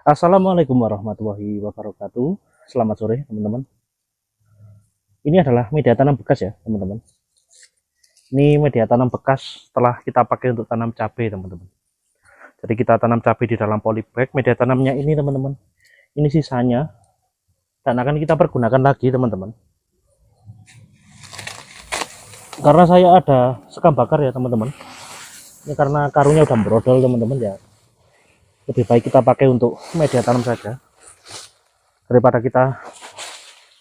Assalamualaikum warahmatullahi wabarakatuh. Selamat sore, teman-teman. Ini adalah media tanam bekas ya, teman-teman. Ini media tanam bekas setelah kita pakai untuk tanam cabai, teman-teman. Jadi kita tanam cabai di dalam polybag. Media tanamnya ini, teman-teman. Ini sisanya dan akan kita pergunakan lagi, teman-teman. Karena saya ada sekam bakar ya, teman-teman. Ini karena karungnya udah brodol, teman-teman ya. Lebih baik kita pakai untuk media tanam saja daripada kita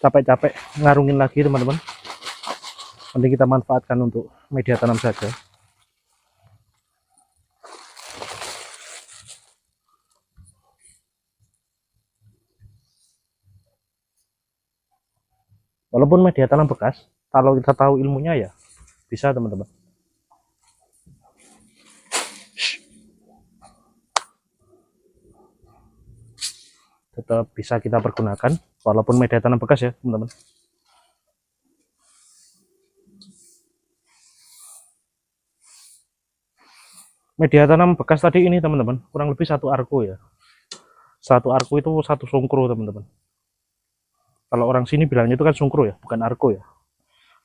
capek-capek ngarungin lagi, teman-teman. Nanti kita manfaatkan untuk media tanam saja. Walaupun media tanam bekas, kalau kita tahu ilmunya ya bisa, teman-teman. Tetap bisa kita pergunakan walaupun media tanam bekas ya, teman-teman. Media tanam bekas tadi ini, teman-teman, kurang lebih satu arko ya. Satu arko itu satu sungkro, teman-teman. Kalau orang sini bilangnya itu kan sungkro ya, bukan arko ya.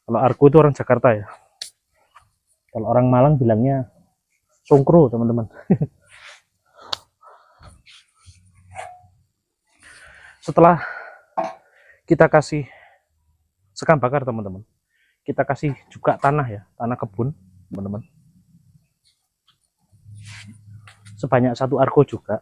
Kalau arko itu orang Jakarta ya. Kalau orang Malang bilangnya sungkro, teman-teman. Setelah kita kasih sekam bakar, teman-teman, kita kasih juga tanah ya, tanah kebun, teman-teman, sebanyak satu arko juga.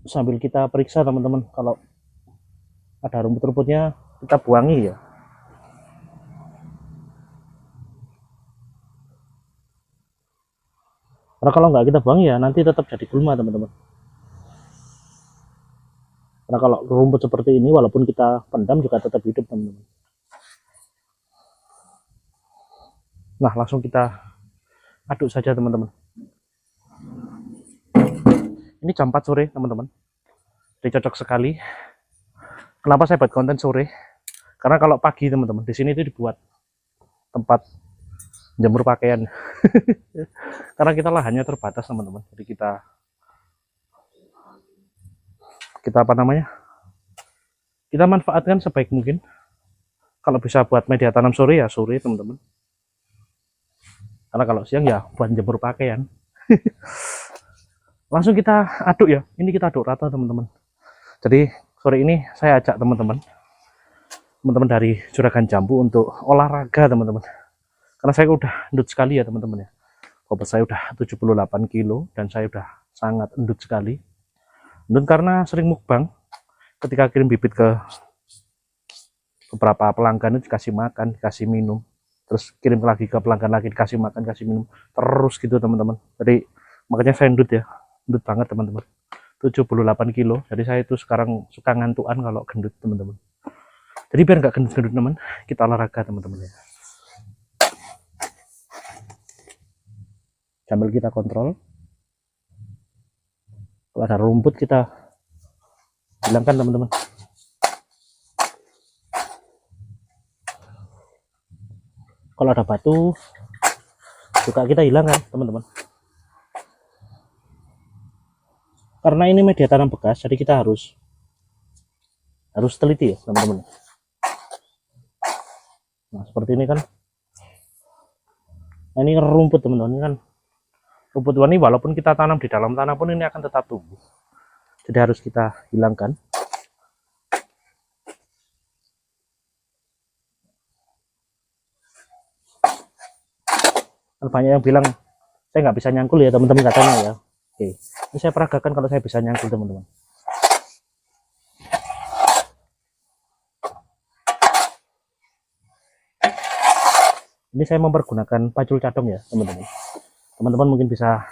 Sambil kita periksa, teman-teman, kalau ada rumput-rumputnya kita buangi ya. Karena kalau nggak kita buang ya nanti tetap jadi gulma, teman-teman. Karena kalau rumput seperti ini walaupun kita pendam juga tetap hidup, teman-teman. Nah, langsung kita aduk saja, teman-teman. Ini jam 4 sore, teman-teman. Jadi cocok sekali. Kenapa saya buat konten sore? Karena kalau pagi, teman-teman, di sini itu dibuat tempat jemur pakaian. Karena kita lahannya terbatas, teman-teman. Jadi kita apa namanya? Kita manfaatkan sebaik mungkin. Kalau bisa buat media tanam sore ya sore, teman-teman. Karena kalau siang ya buat jemur pakaian. Langsung kita aduk ya. Ini kita aduk rata, teman-teman. Jadi sore ini saya ajak teman-teman dari Juragan Jambu untuk olahraga, teman-teman. Karena saya udah endut sekali ya, teman-teman ya. Bobot saya udah 78 kilo dan saya udah sangat endut sekali. Endut karena sering mukbang. Ketika kirim bibit ke beberapa pelanggan itu dikasih makan, dikasih minum. Terus kirim lagi ke pelanggan lagi, dikasih makan, kasih minum. Terus gitu, teman-teman. Jadi makanya saya endut ya. Endut banget, teman-teman. 78 kilo. Jadi saya itu sekarang suka ngantuan kalau gendut, teman-teman. Jadi biar nggak gendut-gendut, teman, kita olahraga, teman-teman ya. Sambil kita kontrol. Kalau ada rumput kita hilangkan, teman-teman. Kalau ada batu juga kita hilangkan, teman-teman. Karena ini media tanam bekas, jadi kita harus teliti ya, teman-teman. Nah, seperti ini kan. Nah, ini rumput, teman-teman. Ini kan rumput ini walaupun kita tanam di dalam tanah pun ini akan tetap tumbuh. Jadi harus kita hilangkan. Banyak yang bilang saya nggak bisa nyangkul ya, teman-teman, katanya ya. Oke, ini saya peragakan kalau saya bisa nyangkul, teman-teman. Ini saya mempergunakan pacul cadong ya, teman-teman. Teman-teman mungkin bisa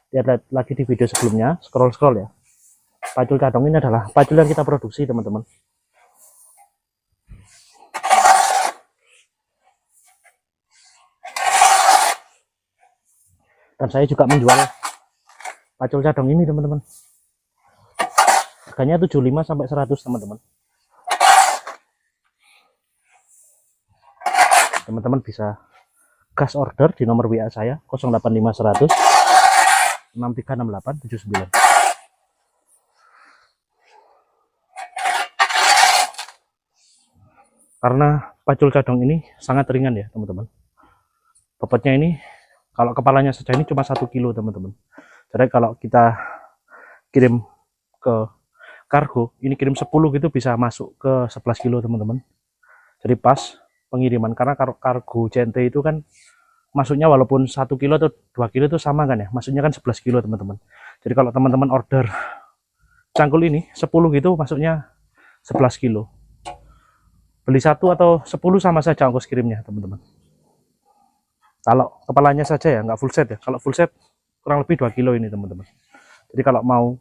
lihat lagi di video sebelumnya, scroll ya. Pacul cadong ini adalah pacul yang kita produksi, teman-teman. Dan saya juga menjual pacul cadong ini, teman-teman. Harganya 75 sampai 100, teman-teman. teman-teman bisa gas order di nomor WA saya 085100 636879. Karena pacul cadong ini sangat ringan ya teman-teman. Bobotnya ini kalau kepalanya saja ini cuma 1 kilo teman-teman. Jadi kalau kita kirim ke kargo, ini kirim 10 gitu bisa masuk ke 11 kilo teman-teman. Jadi pas pengiriman, karena kargo CNT itu kan masuknya walaupun 1 kilo atau 2 kilo itu sama kan ya, masuknya kan 11 kilo teman-teman. Jadi kalau teman-teman order cangkul ini 10 gitu masuknya 11 kilo. Beli 1 atau 10 sama saja ongkos kirimnya teman-teman. Kalau kepalanya saja ya, nggak full set ya. Kalau full set kurang lebih 2 kilo ini teman-teman. Jadi kalau mau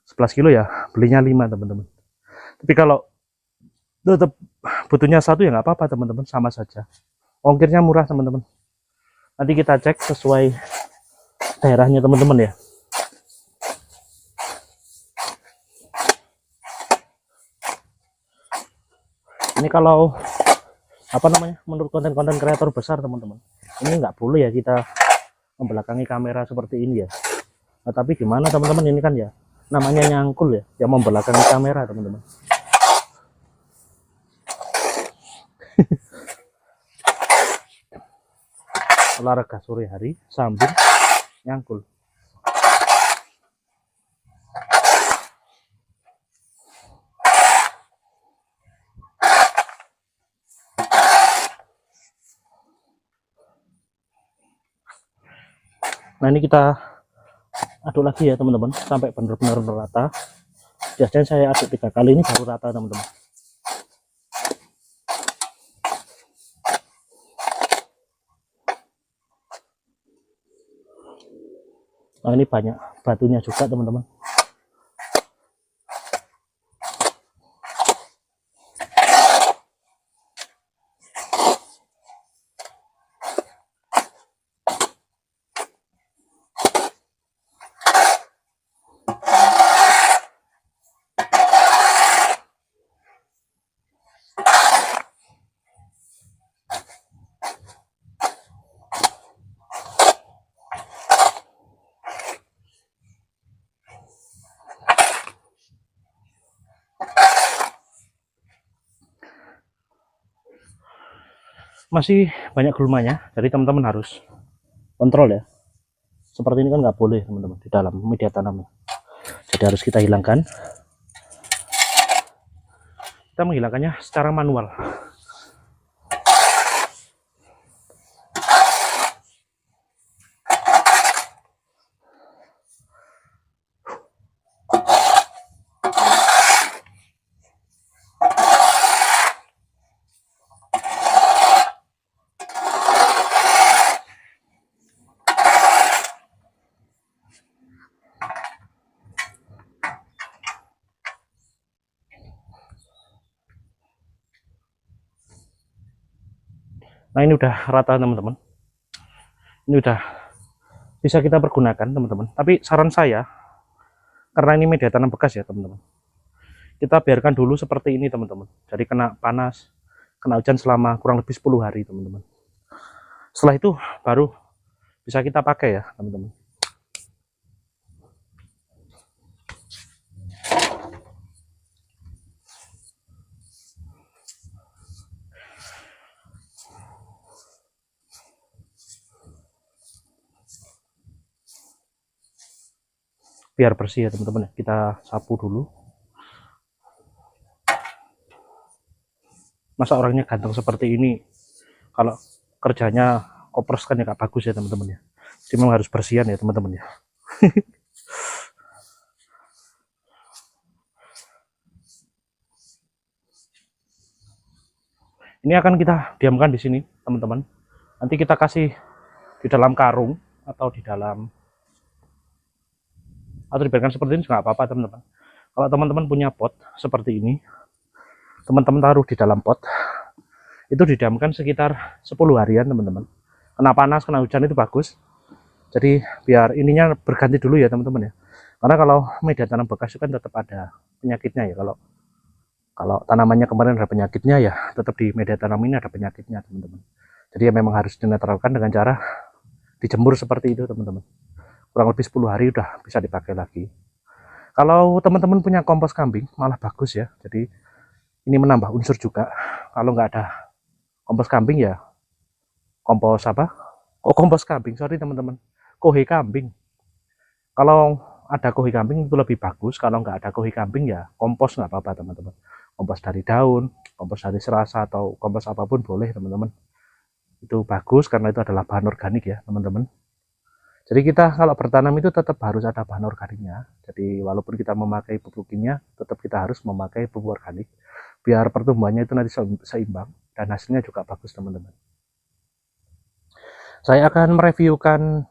11 kilo ya belinya 5 teman-teman. Tapi kalau tetap butuhnya 1 ya nggak apa-apa teman-teman, sama saja. Ongkirnya murah teman-teman. Nanti kita cek sesuai daerahnya teman-teman ya. Ini kalau apa namanya, menurut konten-konten kreator besar teman-teman, ini nggak boleh ya kita membelakangi kamera seperti ini ya. Nah, tapi gimana teman-teman, ini kan ya namanya nyangkul ya, yang membelakangi kamera teman-teman. Olahraga sore hari sambil nyangkul. Nah ini kita aduk lagi ya teman-teman sampai benar-benar rata. Biasanya saya aduk 3 kali, ini baru rata teman-teman. Nah ini banyak batunya juga teman-teman. Masih banyak gulmanya, jadi teman-teman harus kontrol ya. Seperti ini kan nggak boleh teman-teman di dalam media tanamnya, jadi harus kita hilangkan. Kita menghilangkannya secara manual. Nah ini udah rata teman-teman, ini udah bisa kita pergunakan teman-teman. Tapi saran saya, karena ini media tanam bekas ya teman-teman, kita biarkan dulu seperti ini teman-teman. Jadi kena panas, kena hujan selama kurang lebih 10 hari teman-teman. Setelah itu baru bisa kita pakai ya teman-teman. Biar bersih ya teman-teman, kita sapu dulu. Masa orangnya ganteng seperti ini, kalau kerjanya kopres kan ya gak bagus ya teman-teman ya. Jadi memang harus bersihan ya teman-teman ya. Ini akan kita diamkan di sini teman-teman. Nanti kita kasih di dalam karung atau di dalam, atau dibiarkan seperti ini juga nggak apa-apa teman-teman. Kalau teman-teman punya pot seperti ini, teman-teman taruh di dalam pot, itu didiamkan sekitar 10 harian teman-teman. Kena panas, kena hujan itu bagus. Jadi biar ininya berganti dulu ya teman-teman ya. Karena kalau media tanam bekas itu kan tetap ada penyakitnya ya. Kalau tanamannya kemarin ada penyakitnya ya, tetap di media tanam ini ada penyakitnya teman-teman. Jadi ya memang harus dinetralkan dengan cara dijemur seperti itu teman-teman. Kurang lebih 10 hari udah bisa dipakai lagi. Kalau teman-teman punya kompos kambing malah bagus ya. Jadi ini menambah unsur juga. Kalau nggak ada kompos kambing ya kompos apa? Oh, kompos kambing, sorry teman-teman. Kohe kambing. Kalau ada kohe kambing itu lebih bagus. Kalau nggak ada kohe kambing ya kompos nggak apa-apa teman-teman. Kompos dari daun, kompos dari serasa atau kompos apapun boleh teman-teman. Itu bagus karena itu adalah bahan organik ya teman-teman. Jadi kita kalau bertanam itu tetap harus ada bahan organiknya. Jadi walaupun kita memakai pupuk kimia, tetap kita harus memakai pupuk organik biar pertumbuhannya itu nanti seimbang dan hasilnya juga bagus teman-teman. Saya akan mereviewkan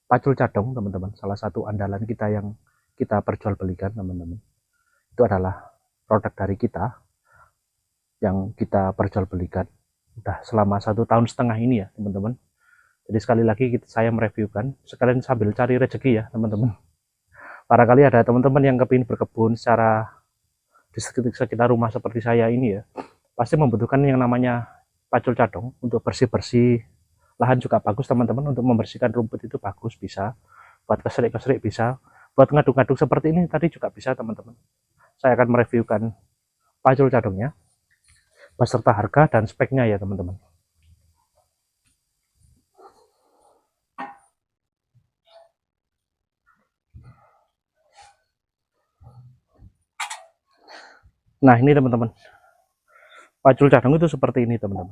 pacul cadong teman-teman, salah satu andalan kita yang kita perjualbelikan teman-teman. Itu adalah produk dari kita yang kita perjualbelikan udah selama 1,5 tahun ini ya teman-teman. Jadi sekali lagi saya mereviewkan, sekalian sambil cari rezeki ya teman-teman. Barangkali ada teman-teman yang kepingin berkebun secara di sekitar rumah seperti saya ini ya, pasti membutuhkan yang namanya pacul cadong untuk bersih-bersih lahan juga bagus teman-teman, untuk membersihkan rumput itu bagus, bisa buat keserik-keserik, bisa buat ngaduk-ngaduk seperti ini tadi juga bisa teman-teman. Saya akan mereviewkan pacul cadongnya beserta harga dan speknya ya teman-teman. Nah ini teman-teman, pacul cadong itu seperti ini teman-teman.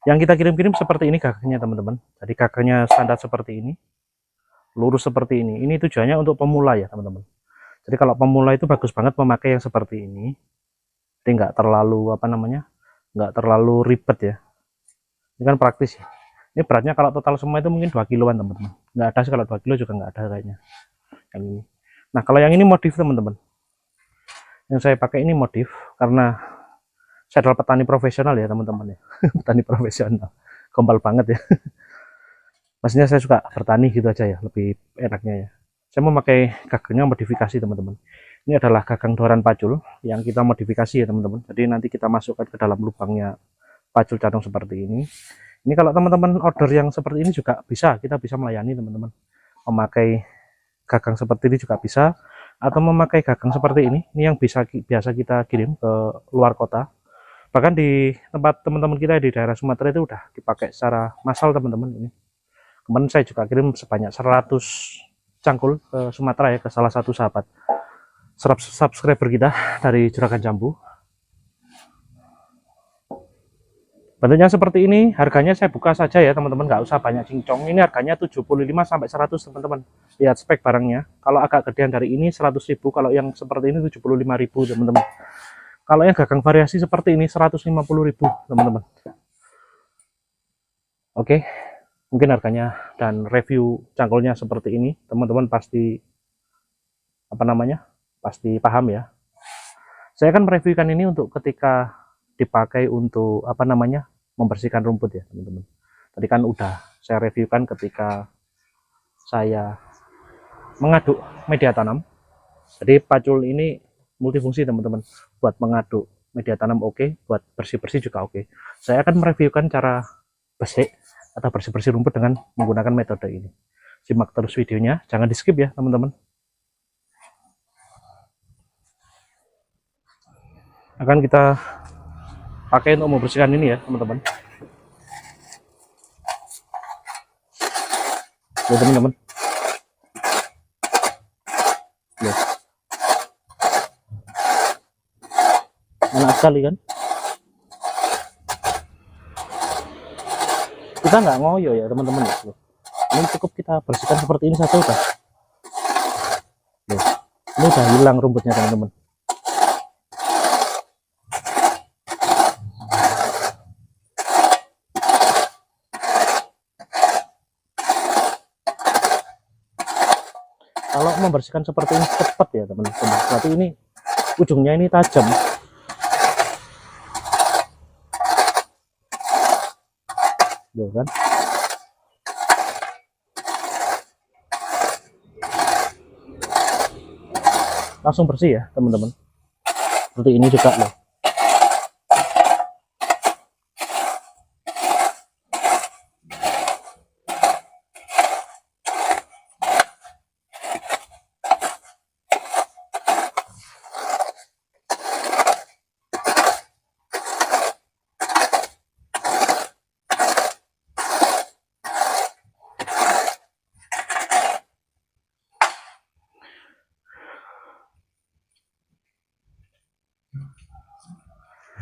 Yang kita kirim-kirim seperti ini gagangnya teman-teman. Jadi gagangnya standar seperti ini, lurus seperti ini. Ini tujuannya untuk pemula ya teman-teman. Jadi kalau pemula itu bagus banget memakai yang seperti ini. Jadi nggak terlalu apa namanya, nggak terlalu ribet ya. Ini kan praktis ya. Ini beratnya kalau total semua itu mungkin 2 kiloan teman-teman. Nggak ada sih, kalau 2 kilo juga nggak ada kayaknya. Yang ini. Nah kalau yang ini modif teman-teman. Yang saya pakai ini modif karena saya adalah petani profesional ya teman-teman ya. Petani profesional, gombal banget ya. Maksudnya saya suka bertani gitu aja ya, lebih enaknya ya. Saya memakai gagangnya modifikasi teman-teman. Ini adalah gagang doran pacul yang kita modifikasi ya teman-teman. Jadi nanti kita masukkan ke dalam lubangnya pacul cadong seperti ini. Ini kalau teman-teman order yang seperti ini juga bisa, kita bisa melayani teman-teman. Memakai gagang seperti ini juga bisa, atau memakai gagang seperti ini yang biasa kita kirim ke luar kota. Bahkan di tempat teman-teman kita di daerah Sumatera itu udah dipakai secara massal teman-teman. Ini kemarin saya juga kirim sebanyak 100 cangkul ke Sumatera ya, ke salah satu sahabat subscriber kita dari Juragan Jambu. Bentuknya seperti ini, harganya saya buka saja ya teman-teman, nggak usah banyak cincong. Ini harganya 75 sampai 100 teman-teman. Lihat spek barangnya. Kalau agak gedean dari ini 100.000, kalau yang seperti ini 75.000 teman-teman. Kalau yang gagang variasi seperti ini 150.000 teman-teman. Oke, mungkin harganya dan review cangkulnya seperti ini, teman-teman pasti apa namanya? Pasti paham ya. Saya akan mereviewkan ini untuk ketika dipakai untuk apa namanya, membersihkan rumput ya teman-teman. Tadi kan udah saya reviewkan ketika saya mengaduk media tanam. Jadi pacul ini multifungsi teman-teman, buat mengaduk media tanam oke, buat bersih-bersih juga oke. Saya akan mereviewkan cara besik atau bersih-bersih rumput dengan menggunakan metode ini. Simak terus videonya, jangan di skip ya teman-teman. Akan kita pakai untuk membersihkan ini ya teman-teman. Ya teman-teman. Ya. Enak sekali kan? Kita nggak ngoyo ya teman-teman. Ini cukup kita bersihkan seperti ini saja udah. Ini udah hilang rumputnya teman-teman. Kalau membersihkan seperti ini cepat ya teman-teman, berarti ini ujungnya ini tajam. Tuh kan, langsung bersih ya teman-teman. Seperti ini juga loh.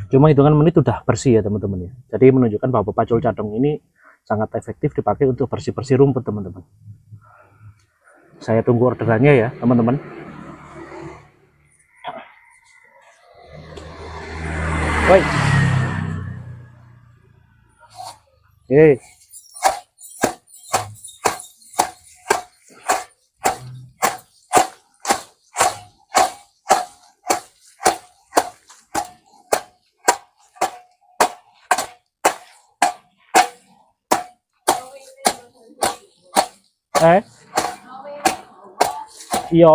Cuma hitungan menit udah bersih ya teman-teman ya. Jadi menunjukkan bahwa pacul cadong ini sangat efektif dipakai untuk bersih-bersih rumput teman-teman. Saya tunggu orderannya ya teman-teman. Woi. Yeay. Iya.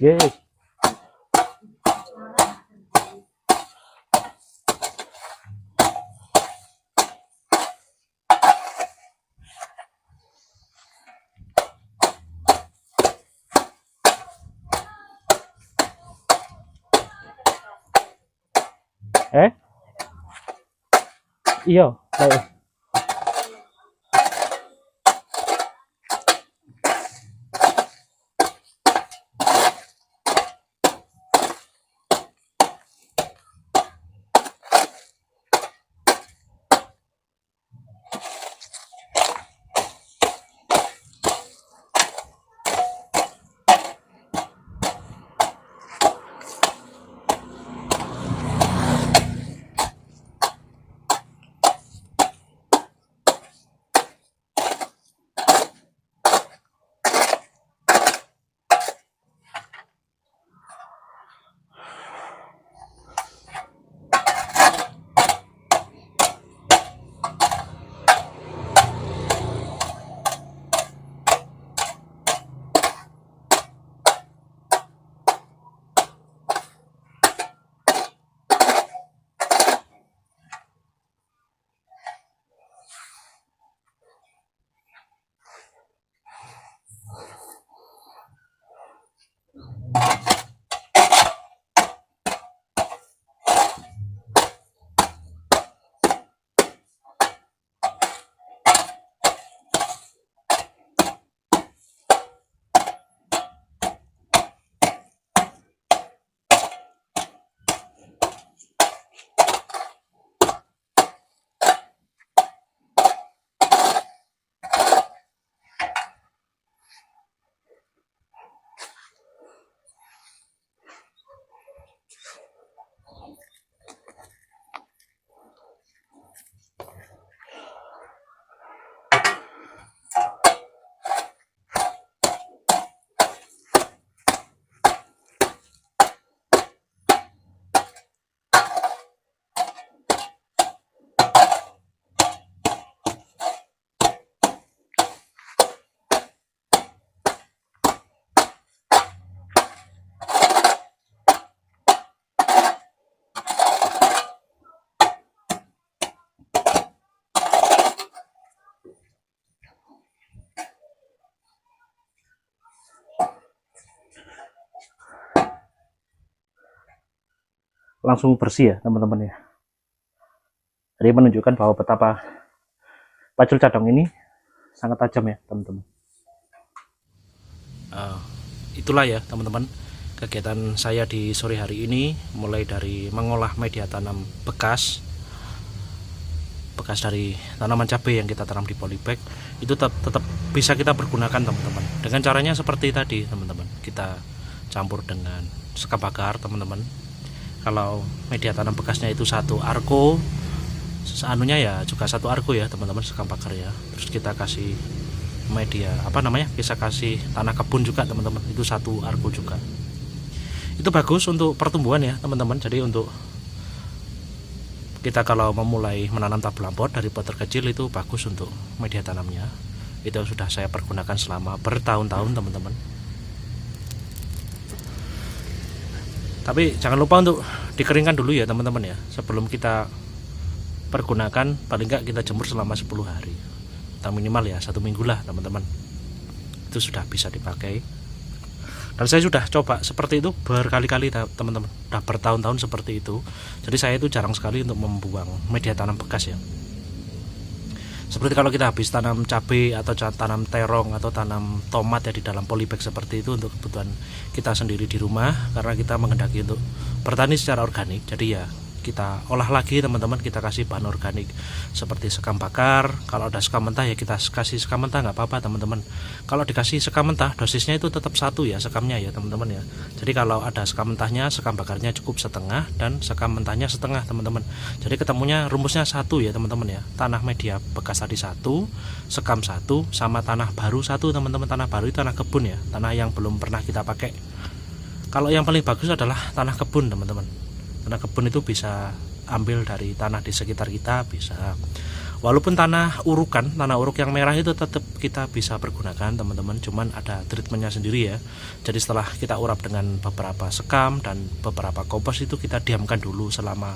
Yeay. Iya, baik. Langsung bersih ya teman-teman ya. Jadi menunjukkan bahwa betapa pacul cadong ini sangat tajam ya teman-teman. Itulah ya teman-teman kegiatan saya di sore hari ini, mulai dari mengolah media tanam bekas dari tanaman cabai yang kita tanam di polybag, itu tetap bisa kita pergunakan teman-teman. Dengan caranya seperti tadi teman-teman, kita campur dengan sekam bakar teman-teman. Kalau media tanam bekasnya itu satu arko, seanunya ya juga satu arko ya teman-teman, sekam bakar ya. Terus kita kasih media bisa kasih tanah kebun juga teman-teman, itu satu arko juga. Itu bagus untuk pertumbuhan ya teman-teman. Jadi untuk kita kalau memulai menanam tabel lampot dari pot terkecil, itu bagus untuk media tanamnya. Itu sudah saya pergunakan selama bertahun-tahun teman-teman. Tapi jangan lupa untuk dikeringkan dulu ya teman-teman ya, sebelum kita pergunakan paling nggak kita jemur selama 10 hari atau minimal ya 1 minggu lah teman-teman, itu sudah bisa dipakai. Dan saya sudah coba seperti itu berkali-kali teman-teman, udah bertahun-tahun seperti itu. Jadi saya itu jarang sekali untuk membuang media tanam bekas ya. Seperti kalau kita habis tanam cabai atau tanam terong atau tanam tomat ya di dalam polybag seperti itu untuk kebutuhan kita sendiri di rumah, karena kita menghendaki untuk bertani secara organik. Jadi ya kita olah lagi teman-teman, kita kasih bahan organik seperti sekam bakar. Kalau ada sekam mentah ya kita kasih sekam mentah, nggak apa-apa teman-teman. Kalau dikasih sekam mentah dosisnya itu tetap 1 ya sekamnya ya teman-teman ya. Jadi kalau ada sekam mentahnya, sekam bakarnya cukup setengah dan sekam mentahnya setengah teman-teman. Jadi ketemunya rumusnya 1 ya teman-teman ya. Tanah media bekas tadi 1, sekam 1, sama tanah baru 1 teman-teman. Tanah baru itu tanah kebun ya, tanah yang belum pernah kita pakai. Kalau yang paling bagus adalah tanah kebun teman-teman. Tanah kebun itu bisa ambil dari tanah di sekitar kita, bisa walaupun tanah urukan, tanah uruk yang merah itu tetap kita bisa pergunakan teman-teman, cuman ada treatmentnya sendiri ya. Jadi setelah kita urap dengan beberapa sekam dan beberapa kompos itu kita diamkan dulu selama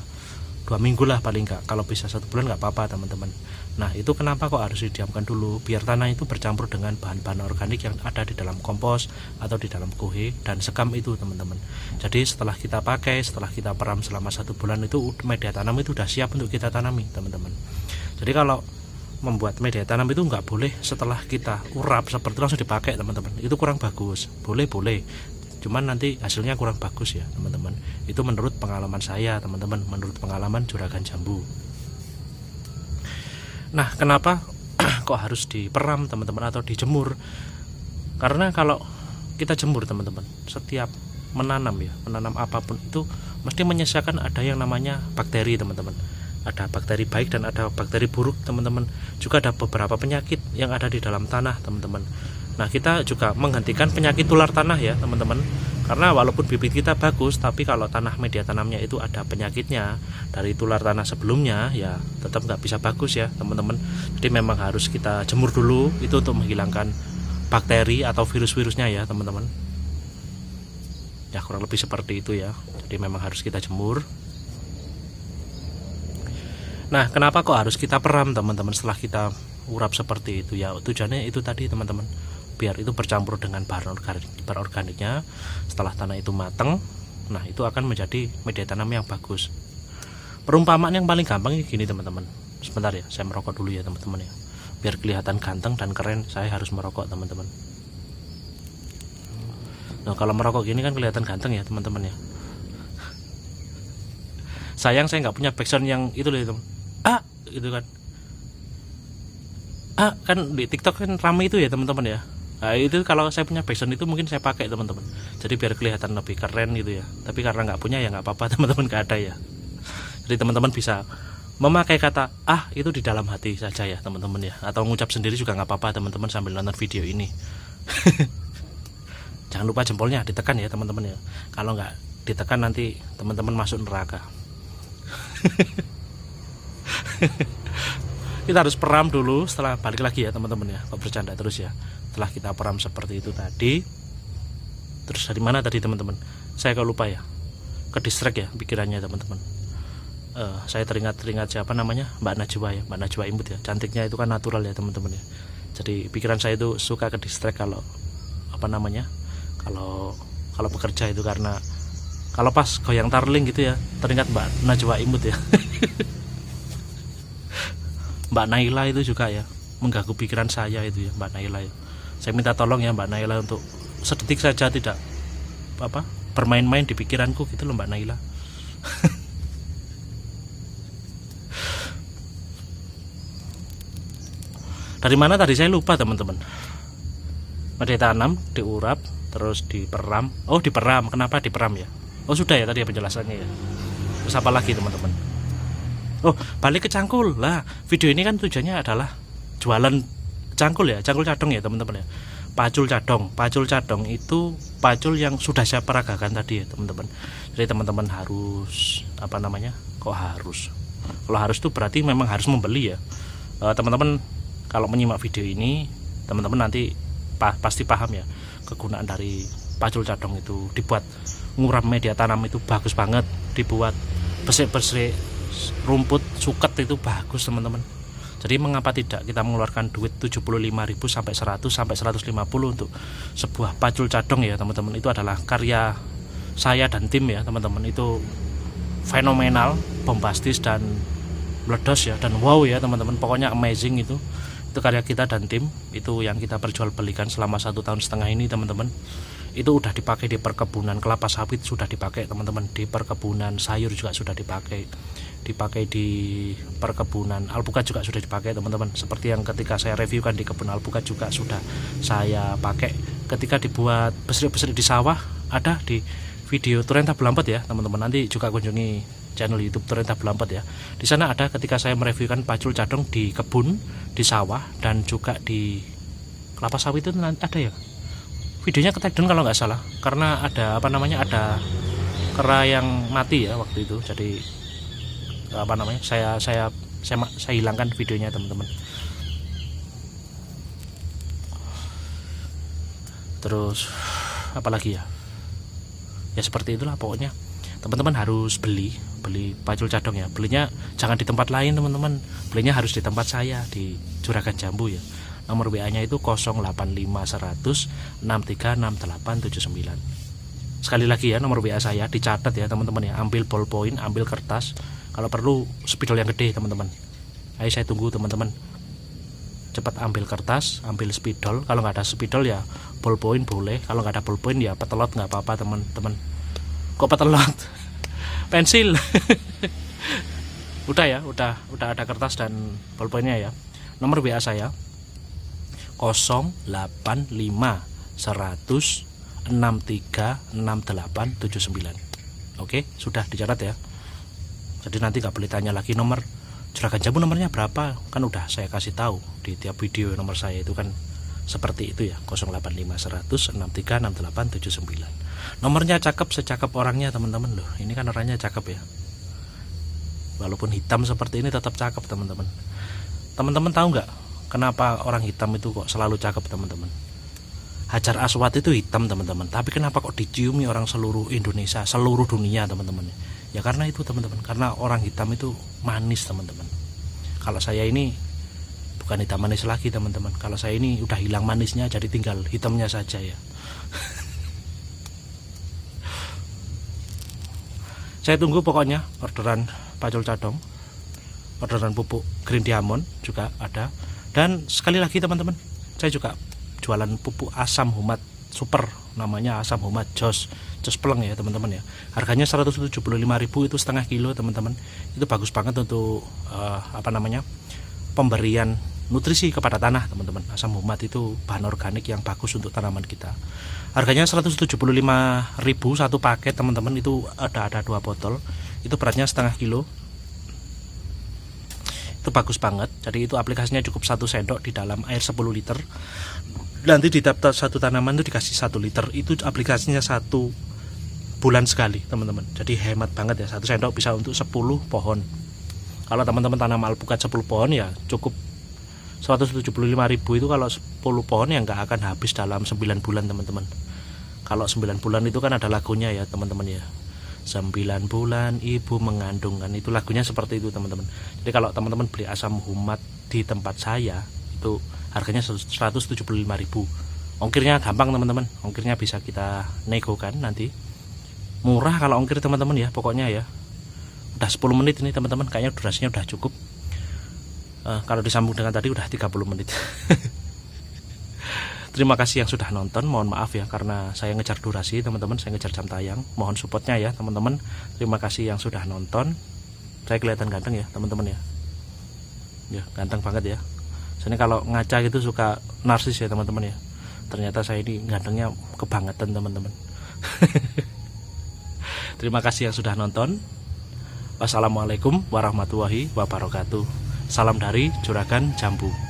2 minggu lah paling enggak. Kalau bisa 1 bulan nggak apa-apa teman-teman. Nah itu kenapa kok harus didiamkan dulu, biar tanah itu bercampur dengan bahan-bahan organik yang ada di dalam kompos atau di dalam kuhe dan sekam itu teman-teman. Jadi setelah kita pakai, setelah kita peram selama 1 bulan itu media tanam itu udah siap untuk kita tanami teman-teman. Jadi kalau membuat media tanam itu nggak boleh setelah kita urap seperti langsung dipakai teman-teman, itu kurang bagus. Boleh cuman nanti hasilnya kurang bagus ya teman-teman. Itu menurut pengalaman saya teman-teman, menurut pengalaman Juragan Jambu. Nah kenapa kok harus diperam teman-teman atau dijemur? Karena kalau kita jemur teman-teman, setiap menanam apapun itu mesti menyisakan ada yang namanya bakteri teman-teman. Ada bakteri baik dan ada bakteri buruk teman-teman. Juga ada beberapa penyakit yang ada di dalam tanah teman-teman. Nah kita juga menghentikan penyakit tular tanah ya teman-teman. Karena walaupun bibit kita bagus, tapi kalau tanah media tanamnya itu ada penyakitnya dari tular tanah sebelumnya, ya tetap nggak bisa bagus ya teman-teman. Jadi memang harus kita jemur dulu, itu untuk menghilangkan bakteri atau virus-virusnya ya teman-teman. Ya kurang lebih seperti itu ya. Jadi memang harus kita jemur. Nah kenapa kok harus kita peram teman-teman setelah kita urap seperti itu ya? Tujuannya itu tadi teman-teman, biar itu bercampur dengan bahan organiknya. Setelah tanah itu matang, nah itu akan menjadi media tanam yang bagus. Perumpamaan yang paling gampang gini teman-teman. Sebentar ya, saya merokok dulu ya teman-teman ya, biar kelihatan ganteng dan keren saya harus merokok teman-teman. Nah kalau merokok gini kan kelihatan ganteng ya teman-teman ya. Sayang saya nggak punya backsound yang itu loh teman. Itu kan di TikTok kan ramai itu ya teman-teman ya. Nah itu kalau saya punya backsound itu mungkin saya pakai teman-teman, jadi biar kelihatan lebih keren gitu ya. Tapi karena nggak punya ya nggak apa-apa teman-teman, nggak ada ya. Jadi teman-teman bisa memakai kata itu di dalam hati saja ya teman-teman ya, atau ngucap sendiri juga nggak apa-apa teman-teman sambil nonton video ini. Jangan lupa jempolnya ditekan ya teman-teman ya. Kalau nggak ditekan nanti teman-teman masuk neraka. Kita harus peram dulu setelah balik lagi ya teman-teman ya. Kok bercanda terus ya. Setelah kita peram seperti itu tadi, terus dari mana tadi teman-teman? Saya kok lupa ya. Ke distract ya pikirannya teman-teman. Saya teringat siapa namanya, Mbak Najwa ya, Mbak Najwa Imut ya. Cantiknya itu kan natural ya teman-teman ya. Jadi pikiran saya itu suka ke distract kalau kalau bekerja itu, karena kalau pas goyang tarling gitu ya teringat Mbak Najwa Imut ya. Mbak Naila itu juga ya mengganggu pikiran saya itu ya, Mbak Naila ya. Saya minta tolong ya Mbak Naila untuk sedetik saja tidak bermain-main di pikiranku gitu loh Mbak Naila. Dari mana tadi saya lupa teman-teman. Media tanam diurap terus diperam. Oh diperam, kenapa diperam ya? Oh sudah ya tadi ya penjelasannya ya. Terus apa lagi teman-teman? Oh balik ke cangkul lah. Video ini kan tujuannya adalah jualan cangkul ya, cangkul cadong ya teman-teman ya. Pacul cadong itu pacul yang sudah saya peragakan tadi ya teman-teman. Jadi teman-teman harus kok harus? Kalau harus itu berarti memang harus membeli ya. Teman-teman kalau menyimak video ini, teman-teman nanti pasti paham ya kegunaan dari pacul cadong itu. Dibuat nguram media tanam itu bagus banget, dibuat bersih-bersih rumput suket itu bagus teman-teman. Jadi mengapa tidak kita mengeluarkan duit 75.000 sampai 100 sampai 150 untuk sebuah pacul cadong ya teman-teman. Itu adalah karya saya dan tim ya teman-teman. Itu fenomenal, bombastis dan meledos ya, dan wow ya teman-teman. Pokoknya amazing itu karya kita dan tim. Itu yang kita perjualbelikan selama 1,5 tahun ini teman-teman. Itu udah dipakai di perkebunan kelapa sawit, sudah dipakai teman-teman, di perkebunan sayur juga sudah dipakai di perkebunan alpukat juga sudah dipakai teman-teman. Seperti yang ketika saya reviewkan di kebun alpukat juga sudah saya pakai. Ketika dibuat besrik-besrik di sawah, ada di video Turenta Belampet ya teman-teman. Nanti juga kunjungi channel YouTube Turenta Belampet ya. Di sana ada ketika saya mereviewkan pacul cadong di kebun, di sawah, dan juga di kelapa sawit itu ada ya. Videonya ke-take-down kalau nggak salah, karena ada ada kera yang mati ya waktu itu. Jadi saya hilangkan videonya teman-teman. Terus apalagi ya seperti itulah pokoknya teman-teman. Harus beli pacul cadong ya, belinya jangan di tempat lain teman-teman, belinya harus di tempat saya di Juragan Jambu ya. Nomor WA nya itu 085100 636879. Sekali lagi ya, nomor WA saya dicatat ya teman-teman ya. Ambil ballpoint, ambil kertas, kalau perlu spidol yang gede teman-teman. Ayo saya tunggu teman-teman. Cepat ambil kertas, ambil spidol. Kalau nggak ada spidol ya ballpoint boleh. Kalau nggak ada ballpoint ya petelot nggak apa-apa teman-teman. Kok petelot? Pensil. Udah ya, udah ada kertas dan ballpointnya ya. Nomor WA saya 085 100 636879. Oke, sudah dicatat ya. Jadi nanti nggak boleh tanya lagi nomor Juragan Jambu nomornya berapa, kan udah saya kasih tahu di tiap video. Nomor saya itu kan seperti itu ya, 085 100 636879. Nomornya cakep secakep orangnya teman-teman loh. Ini kan orangnya cakep ya, walaupun hitam seperti ini tetap cakep teman-teman. Teman-teman tahu nggak kenapa orang hitam itu kok selalu cakep teman-teman? Hajar Aswad itu hitam teman-teman, tapi kenapa kok diciumi orang seluruh Indonesia, seluruh dunia teman-teman? Ya karena itu teman-teman, karena orang hitam itu manis teman-teman. Kalau saya ini bukan hitam manis lagi teman-teman, kalau saya ini udah hilang manisnya, jadi tinggal hitamnya saja ya. Saya tunggu pokoknya orderan pacul cadong, orderan pupuk Green Diamond juga ada. Dan sekali lagi teman-teman, saya juga jualan pupuk asam humat super, namanya asam humat Jos Pleng ya teman-teman ya. Harganya 175.000 itu setengah kilo teman-teman. Itu bagus banget untuk pemberian nutrisi kepada tanah teman-teman. Asam humat itu bahan organik yang bagus untuk tanaman kita. Harganya 175.000 satu paket teman-teman. Itu ada 2 botol, itu beratnya setengah kilo. Itu bagus banget. Jadi itu aplikasinya cukup 1 sendok di dalam air 10 liter. Nanti di tiap satu tanaman itu dikasih 1 liter. Itu aplikasinya 1 bulan sekali teman-teman. Jadi hemat banget ya, 1 sendok bisa untuk 10 pohon. Kalau teman-teman tanam alpukat 10 pohon ya cukup 175.000 itu. Kalau 10 pohon ya nggak akan habis dalam 9 bulan teman-teman. Kalau 9 bulan itu kan ada lagunya ya teman-teman ya, 9 bulan ibu mengandung, kan itu lagunya seperti itu teman-teman. Jadi kalau teman-teman beli asam humat di tempat saya itu harganya 175.000. Ongkirnya gampang teman-teman, ongkirnya bisa kita nego kan nanti. Murah kalau ongkir teman-teman ya, pokoknya ya. Udah 10 menit ini teman-teman, kayaknya durasinya udah cukup. Kalau disambung dengan tadi udah 30 menit. Terima kasih yang sudah nonton. Mohon maaf ya karena saya ngejar durasi teman-teman, saya ngejar jam tayang. Mohon supportnya ya teman-teman. Terima kasih yang sudah nonton. Saya kelihatan ganteng ya teman-teman ya. Ya ganteng banget ya. Soalnya kalau ngaca itu suka narsis ya teman-teman ya. Ternyata saya ini gantengnya kebangetan teman-teman. Terima kasih yang sudah nonton. Wassalamualaikum warahmatullahi wabarakatuh. Salam dari Juragan Jambu.